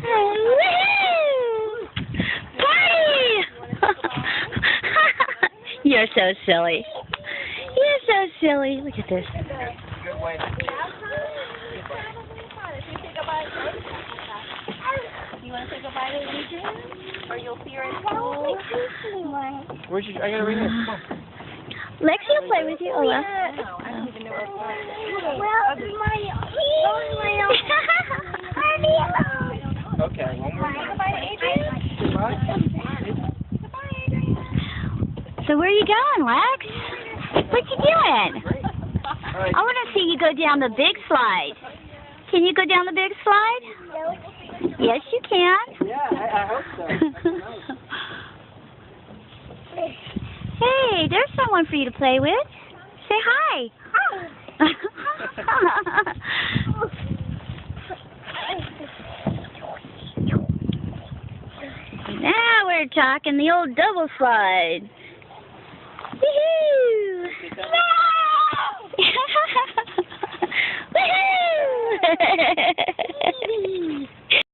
Woohoo! Party! You're so silly. You're so silly. Look at this. You want to say goodbye to Adrian? Or you'll see her in school? Where's your, I gotta read it. Come on. Lexi will play with you. Oh, well. I don't even know where it's going. Okay, one more. Goodbye to Adrian. Goodbye. Goodbye, Adrian. So where are you going, Lex? What you doing? All right. I want to see you go down the big slide. Can you go down the big slide? Yes, you can. Yeah, I hope so. Hey, there's someone for you to play with. Say hi. Now we're talking the old double slide.